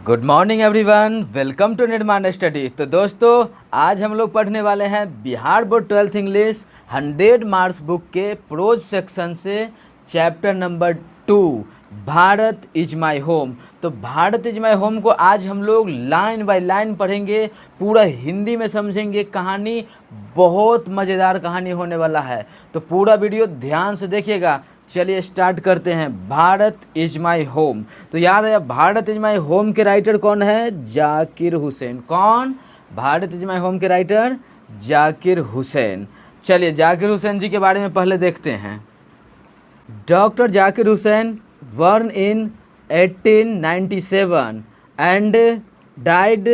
Good morning everyone, welcome to Nirman study. तो दोस्तों, आज हम लोग पढ़ने वाले हैं Bihar board 12th English 100 marks book के प्रोज सेक्शन से chapter number 2 Bharat is my home. तो भारत इज माई होम को आज हम लोग लाइन बाय लाइन पढ़ेंगे, पूरा हिंदी में समझेंगे। कहानी बहुत मज़ेदार कहानी होने वाला है, तो पूरा वीडियो ध्यान से देखिएगा। चलिए स्टार्ट करते हैं। Bharat is my home. तो याद है, भारत इज माई होम के राइटर कौन है? जाकिर हुसैन। कौन? भारत इज माई होम के राइटर जाकिर हुसैन। चलिए जाकिर हुसैन जी के बारे में पहले देखते हैं। Doctor Zakir Hussain burn in 1897 and died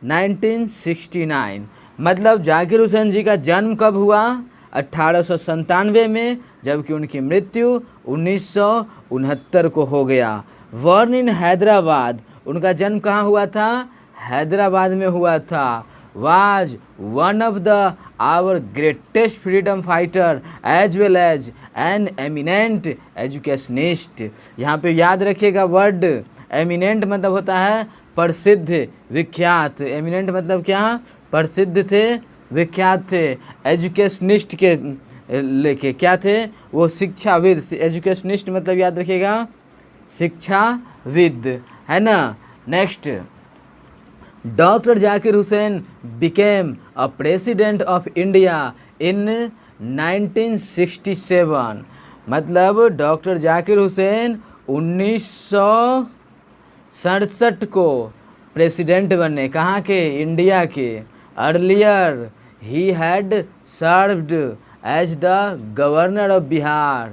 1969। मतलब जाकिर हुसैन जी का जन्म कब हुआ? 1897 में, जबकि उनकी मृत्यु 1969 को हो गया। बर्न इन हैदराबाद, उनका जन्म कहाँ हुआ था? हैदराबाद में हुआ था। Was one of the our greatest freedom fighter as well as an eminent educationist. यहाँ पे याद रखिएगा वर्ड एमिनेंट मतलब होता है प्रसिद्ध, विख्यात। एमिनेंट मतलब क्या? प्रसिद्ध थे, विख्यात थे। एजुकेशनिस्ट के लेके क्या थे? वो शिक्षाविद। एजुकेशनिस्ट मतलब याद रखिएगा शिक्षाविद, है ना। Next, doctor Zakir Hussain became a president of India in 1967। मतलब डॉक्टर जाकिर हुसैन 1967 को प्रेसिडेंट बने। कहाँ के? इंडिया के। अर्लियर ही had served as the governor of Bihar.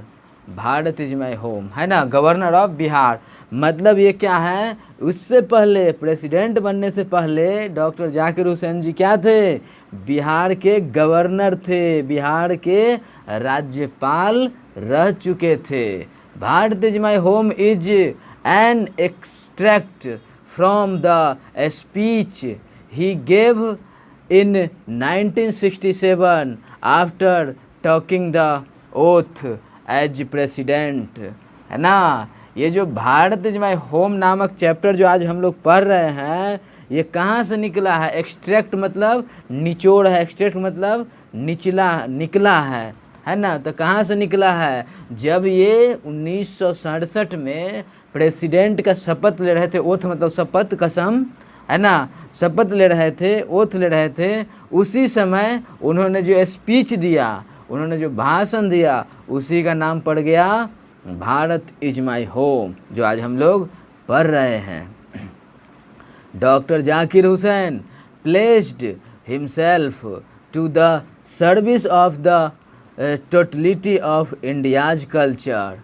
Bharat is my home, है ना, गवर्नर ऑफ बिहार। मतलब ये क्या है? उससे पहले, प्रेसिडेंट बनने से पहले डॉक्टर जाकिर हुसैन जी क्या थे? बिहार के गवर्नर थे, बिहार के राज्यपाल रह चुके थे। Bharat is my home is an extract from the speech he gave in 1967 after taking the oath as president, है ना। ये जो भारत इज माई होम नामक चैप्टर जो आज हम लोग पढ़ रहे हैं, ये कहाँ से निकला है? एक्सट्रैक्ट मतलब निचोड़ है, एक्सट्रैक्ट मतलब निचला, निकला है ना। तो कहाँ से निकला है? जब ये 1967 में प्रेसिडेंट का शपथ ले रहे थे, ओथ मतलब शपथ, कसम, है ना, शपथ ले रहे थे, ओथ ले रहे थे, उसी समय उन्होंने जो स्पीच दिया, उन्होंने जो भाषण दिया, उसी का नाम पड़ गया भारत इज माई होम, जो आज हम लोग पढ़ रहे हैं। Doctor Zakir Hussain placed himself to the service of the totality of India's culture.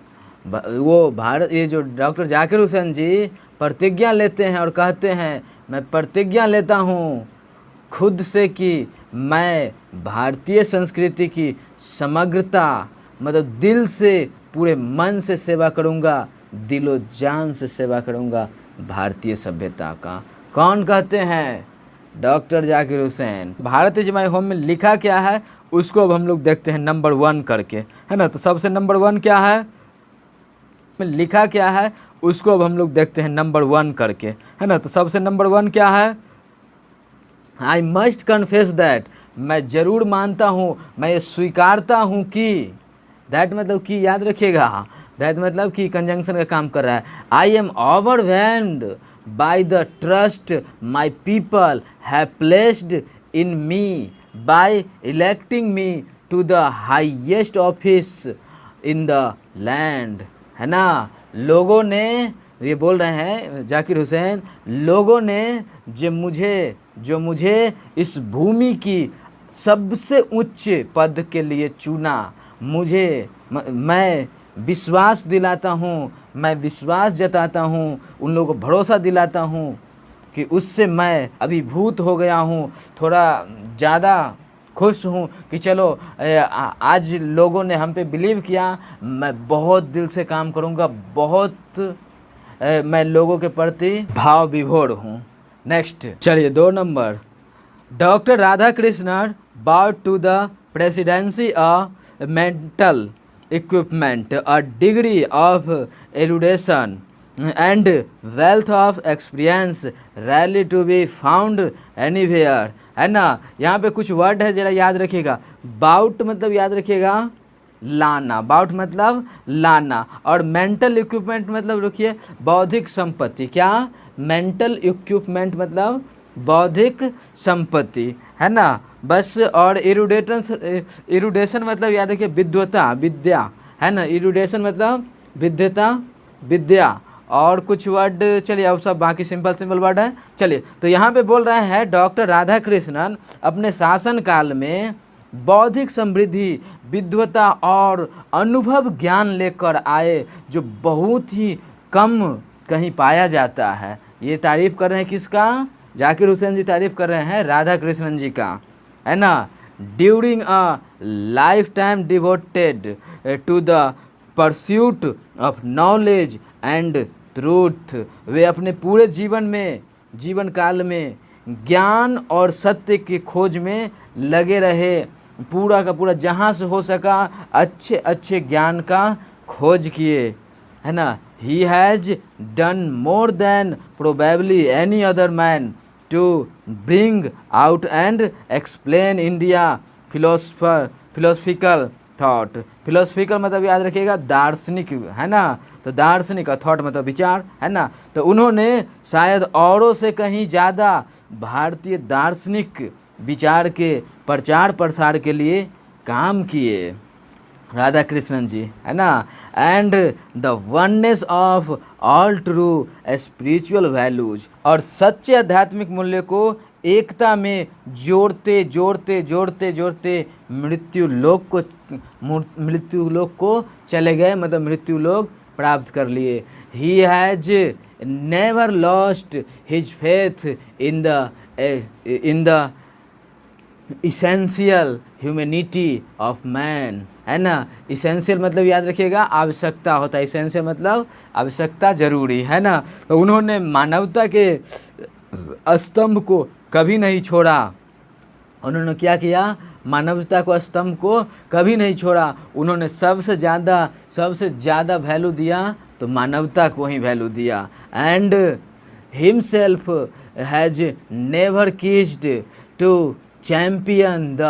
वो भारत, ये जो डॉक्टर जाकिर हुसैन जी प्रतिज्ञा लेते हैं और कहते हैं, मैं प्रतिज्ञा लेता हूँ खुद से कि मैं भारतीय संस्कृति की समग्रता, मतलब दिल से, पूरे मन से सेवा करूँगा, दिलो जान से सेवा करूँगा भारतीय सभ्यता का। कौन कहते हैं? Doctor Zakir Hussain. Bharat is my home में लिखा क्या है उसको अब हम लोग देखते हैं नंबर 1 करके, है ना। तो सबसे नंबर 1 क्या है? लिखा क्या है उसको अब हम लोग देखते हैं नंबर 1 करके, है ना। तो सबसे नंबर 1 क्या है? आई मस्ट कन्फेस दैट, मैं जरूर मानता हूँ, मैं ये स्वीकारता हूँ कि, दैट मतलब कि, याद रखिएगा, दैट मतलब कि कंजंक्शन का काम कर रहा है। I am overwhelmed by the trust my people have placed in me by electing me to the highest office in the land, है ना। लोगों ने, ये बोल रहे हैं जाकिर हुसैन, लोगों ने जो मुझे इस भूमि की सबसे उच्च पद के लिए चुना, मैं विश्वास दिलाता हूँ, मैं विश्वास जताता हूँ, उन लोगों को भरोसा दिलाता हूँ कि उससे मैं अभिभूत हो गया हूँ, थोड़ा ज़्यादा खुश हूँ कि चलो आज लोगों ने हम पे बिलीव किया, मैं बहुत दिल से काम करूँगा, बहुत मैं लोगों के प्रति भाव विभोर हूँ। नेक्स्ट, चलिए 2 number, doctor Radhakrishnan brought to the presidency a mental equipment a degree of erudition and wealth of experience rarely to be found anywhere, है ना। यहाँ पे कुछ वर्ड है जरा याद रखिएगा। बाउट मतलब याद रखिएगा लाना, बाउट मतलब लाना, और मेंटल इक्विपमेंट मतलब रुकिए बौद्धिक संपत्ति। क्या? मेंटल इक्विपमेंट मतलब बौद्धिक संपत्ति, है ना। बस। और इरुडेशन मतलब याद रखिए विद्वता, विद्या, है ना। इरुडेशन मतलब विद्यता, विद्या। और कुछ वर्ड चलिए अब सब बाकी सिंपल सिंपल वर्ड है। चलिए तो यहाँ पे बोल रहे हैं डॉक्टर राधाकृष्णन अपने शासन काल में बौद्धिक समृद्धि, विद्वता और अनुभव ज्ञान लेकर आए जो बहुत ही कम कहीं पाया जाता है। ये तारीफ कर रहे हैं किसका? जाकिर हुसैन जी तारीफ कर रहे हैं राधा कृष्णन जी का, है ना। During a lifetime devoted to the pursuit of knowledge and truth, वे अपने पूरे जीवन काल में ज्ञान और सत्य की खोज में लगे रहे। पूरा का पूरा जहाँ से हो सका अच्छे अच्छे ज्ञान का खोज किए, है ना। He has done more than probably any other man to bring out and explain India philosophical thought. Philosophical मतलब याद रखिएगा दार्शनिक, है ना। तो दार्शनिक और थॉट मतलब विचार, है ना। तो उन्होंने शायद औरों से कहीं ज़्यादा भारतीय दार्शनिक विचार के प्रचार प्रसार के लिए काम किए राधा कृष्णन जी, है ना। And the oneness of all true spiritual values, और सच्चे आध्यात्मिक मूल्य को एकता में जोड़ते जोड़ते जोड़ते जोड़ते मृत्यु लोक को चले गए, मतलब मृत्यु लोक प्राप्त कर लिए। He has never lost his faith in the essential humanity of man, है ना। इसेंशियल मतलब याद रखिएगा आवश्यकता होता है, इसेंशियल मतलब आवश्यकता जरूरी, है ना। तो उन्होंने मानवता के स्तंभ को कभी नहीं छोड़ा। उन्होंने क्या किया? मानवता को स्तंभ को कभी नहीं छोड़ा। उन्होंने सबसे ज़्यादा वैल्यू दिया तो मानवता को ही वैल्यू दिया। And himself has never ceased to champion the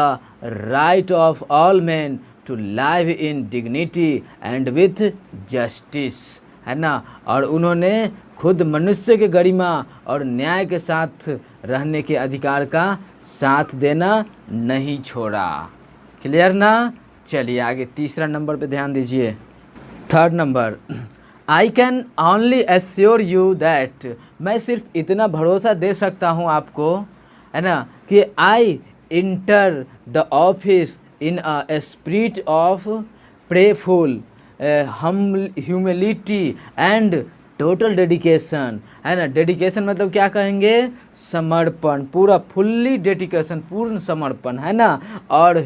right of all man to live in dignity and with justice, है ना। और उन्होंने खुद मनुष्य के गरिमा और न्याय के साथ रहने के अधिकार का साथ देना नहीं छोड़ा। क्लियर ना? चलिए आगे तीसरा नंबर पे ध्यान दीजिए। Third number, I can only assure you that, मैं सिर्फ इतना भरोसा दे सकता हूँ आपको, है ना, कि I enter the office in a spirit of prayerful humility and total dedication, है ना। डेडिकेशन मतलब क्या कहेंगे? समर्पण, पूरा फुल्ली डेडिकेशन, पूर्ण समर्पण, है ना। और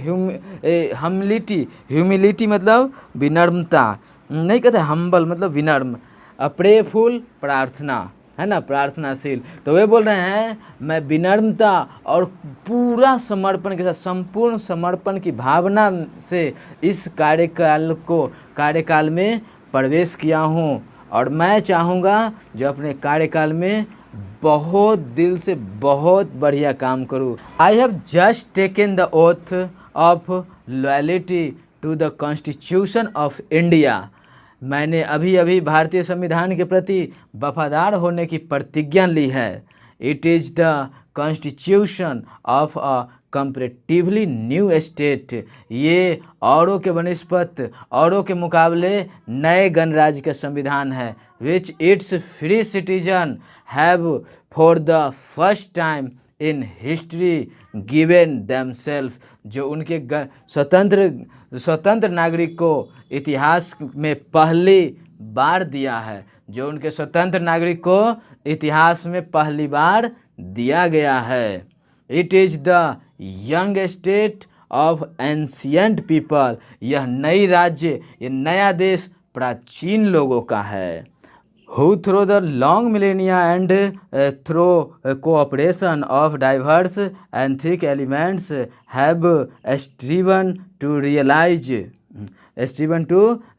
ह्यूमिलिटी मतलब विनम्रता, नहीं कहते हम्बल मतलब विनम्र। प्रेफुल प्रार्थना, है ना, प्रार्थनाशील। तो वे बोल रहे हैं मैं विनम्रता और पूरा समर्पण के साथ, संपूर्ण समर्पण की भावना से इस कार्यकाल में प्रवेश किया हूँ, और मैं चाहूँगा जो अपने कार्यकाल में बहुत दिल से बहुत बढ़िया काम करूँ। I have just taken the oath of loyalty to the constitution of India, मैंने अभी अभी भारतीय संविधान के प्रति वफादार होने की प्रतिज्ञा ली है। It is the constitution of a comparatively new state, ये औरों के बनस्पत, औरों के मुकाबले नए गणराज्य का संविधान है। Which its free citizen have for the first time in history given themselves, जो उनके स्वतंत्र नागरिक को इतिहास में पहली बार दिया है, जो उनके स्वतंत्र नागरिक को इतिहास में पहली बार दिया गया है। It is the young state of ancient people, यह नई राज्य, ये नया देश प्राचीन लोगों का है। Who through the long millennia and through cooperation of diverse and thick elements have striven to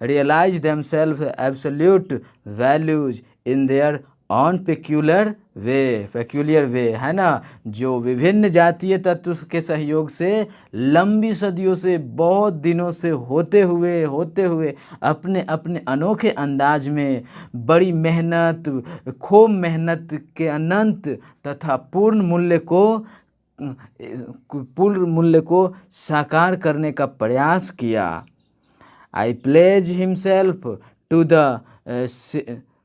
realize themselves absolute values in their own peculiar way, है ना, जो विभिन्न जातीय तत्व के सहयोग से लंबी सदियों से, बहुत दिनों से होते हुए अपने अपने अनोखे अंदाज में बड़ी मेहनत, खूब मेहनत के अनंत तथा पूर्ण मूल्य को साकार करने का प्रयास किया। I pledge himself to the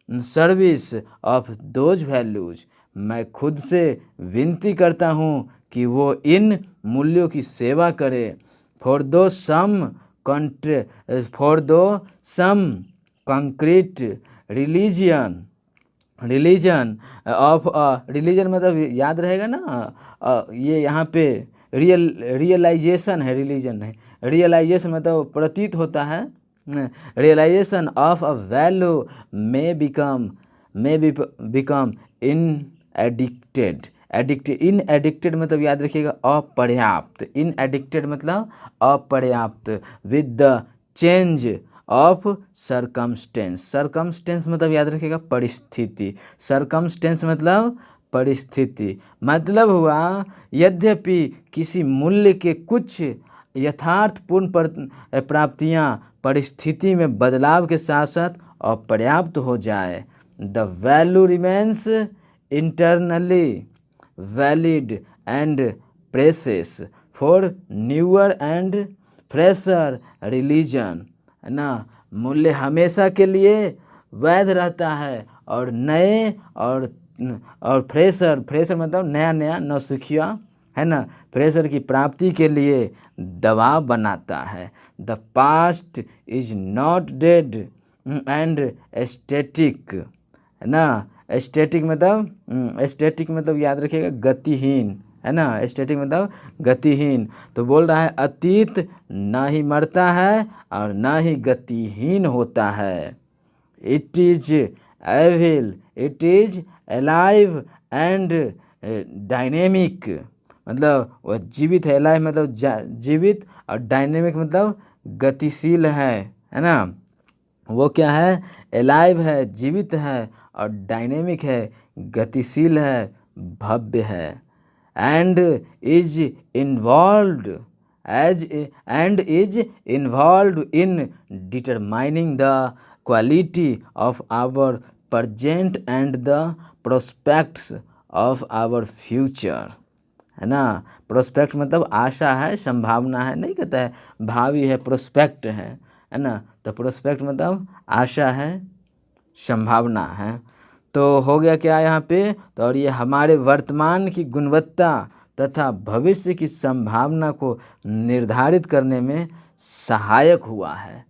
service of those values, मैं खुद से विनती करता हूँ कि वो इन मूल्यों की सेवा करे। फॉर दो सम कंक्रीट रिलीजन मतलब याद रहेगा ना, ये यहाँ पे रियलाइजेशन है, रिलीजन नहीं, रियलाइजेशन मतलब प्रतीत होता है। Realisation of a value may become inadequate मतलब याद रखिएगा अपर्याप्त, इनएडिक्टेड मतलब अपर्याप्त, with the change of circumstance मतलब याद रखिएगा परिस्थिति, सर्कमस्टेंस मतलब परिस्थिति, मतलब हुआ यद्यपि किसी मूल्य के कुछ यथार्थपूर्ण प्राप्तियां परिस्थिति में बदलाव के साथ साथ अपर्याप्त हो जाए, the value remains internally valid and presses for newer and fresher religion, है ना, मूल्य हमेशा के लिए वैध रहता है और नए और फ्रेशर मतलब नया नौसिखिया, है ना, फ्रेशर की प्राप्ति के लिए दबाव बनाता है। The past is not dead and aesthetic, है ना, एस्थेटिक मतलब याद रखिएगा गतिहीन, है ना, एस्थेटिक मतलब गतिहीन। तो बोल रहा है अतीत ना ही मरता है और ना ही गतिहीन होता है। It is evil, it is alive and dynamic, मतलब वह जीवित है, अलाइव मतलब जीवित, और डायनेमिक मतलब गतिशील है ना, वो क्या है, अलाइव है जीवित है, और डायनेमिक है गतिशील है, भव्य है, and is involved in determining the quality of our present and the prospects of our future, है ना, प्रोस्पेक्ट मतलब आशा है, संभावना है, नहीं कहता है भावी है, प्रोस्पेक्ट है ना, तो प्रोस्पेक्ट मतलब आशा है, संभावना है। तो हो गया क्या यहाँ पे, तो और ये हमारे वर्तमान की गुणवत्ता तथा भविष्य की संभावना को निर्धारित करने में सहायक हुआ है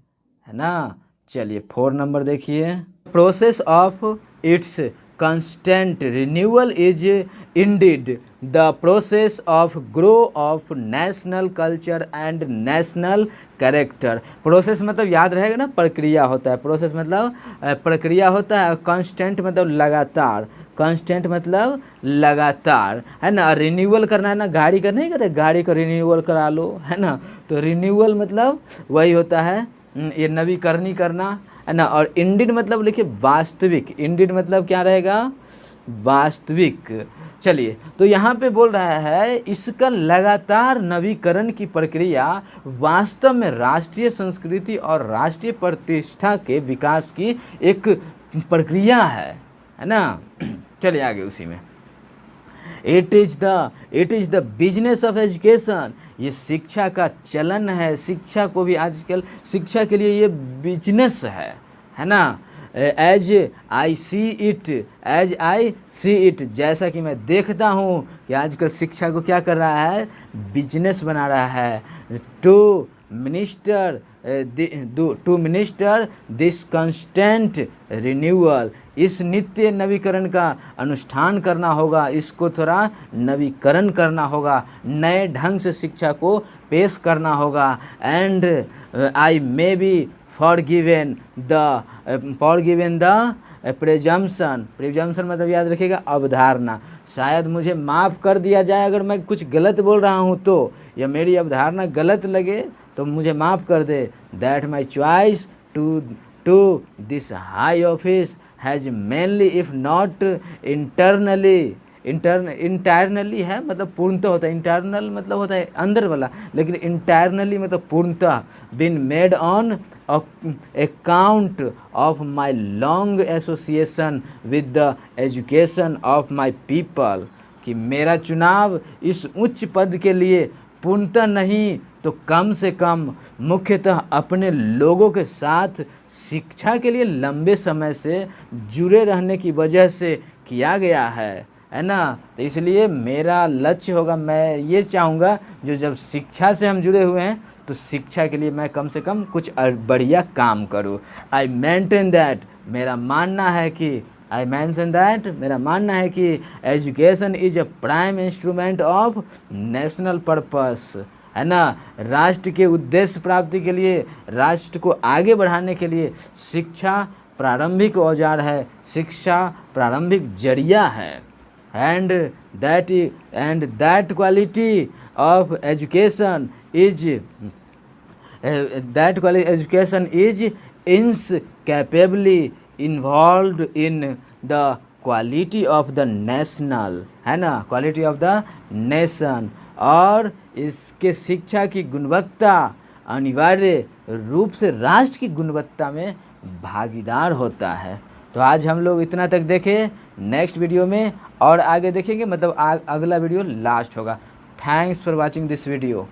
ना। चलिए 4 नंबर देखिए, process of its constant renewal is indeed the process of grow of national culture and national character। Process मतलब याद रहेगा ना, प्रक्रिया होता है, प्रोसेस मतलब प्रक्रिया होता है, कांस्टेंट मतलब लगातार, कांस्टेंट मतलब लगातार, है ना, रिन्यूअल करना है ना, गाड़ी का नहीं कहते गाड़ी का रिन्यूअल करा लो, है ना, तो रिन्यूअल मतलब वही होता है, ये नवीकरणी करना, है ना, और इंडिड मतलब लिखिए वास्तविक, इंडिड मतलब क्या रहेगा, वास्तविक। चलिए तो यहाँ पे बोल रहा है इसका लगातार नवीकरण की प्रक्रिया वास्तव में राष्ट्रीय संस्कृति और राष्ट्रीय प्रतिष्ठा के विकास की एक प्रक्रिया है ना। चलिए आगे उसी में, it is the business of education, ये शिक्षा का चलन है, शिक्षा को भी आजकल शिक्षा के लिए ये बिजनेस है ना। एज आई सी इट, जैसा कि मैं देखता हूँ कि आजकल शिक्षा को क्या कर रहा है, बिजनेस बना रहा है। To minister this constant renewal, इस नित्य नवीकरण का अनुष्ठान करना होगा, इसको थोड़ा नवीकरण करना होगा, नए ढंग से शिक्षा को पेश करना होगा। And I may be forgiven the presumption मतलब याद रखिएगा अवधारणा, शायद मुझे माफ़ कर दिया जाए अगर मैं कुछ गलत बोल रहा हूँ तो, या मेरी अवधारणा गलत लगे तो मुझे माफ़ कर दे। That my choice to this high office has mainly if not internally है मतलब पूर्णतः होता है, इंटरनल मतलब होता है अंदर वाला, लेकिन इंटरनली मतलब पूर्णतः been made on account of my long association with the education of my people, कि मेरा चुनाव इस उच्च पद के लिए पूर्णतः नहीं तो कम से कम मुख्यतः अपने लोगों के साथ शिक्षा के लिए लंबे समय से जुड़े रहने की वजह से किया गया है ना। तो इसलिए मेरा लक्ष्य होगा, मैं ये चाहूँगा जो जब शिक्षा से हम जुड़े हुए हैं तो शिक्षा के लिए मैं कम से कम कुछ बढ़िया काम करूँ। आई मेंटेन दैट, मेरा मानना है कि मेरा मानना है कि education is a prime instrument of national purpose, है ना। राष्ट्र के उद्देश्य प्राप्ति के लिए, राष्ट्र को आगे बढ़ाने के लिए शिक्षा प्रारंभिक औजार है, शिक्षा प्रारंभिक जरिया है। And that quality of education is inescapably involved in the quality of the national, है ना, क्वालिटी ऑफ द नेशन, और इसके शिक्षा की गुणवत्ता अनिवार्य रूप से राष्ट्र की गुणवत्ता में भागीदार होता है। तो आज हम लोग इतना तक देखें, नेक्स्ट वीडियो में और आगे देखेंगे, मतलब अगला वीडियो लास्ट होगा। Thanks for watching this video.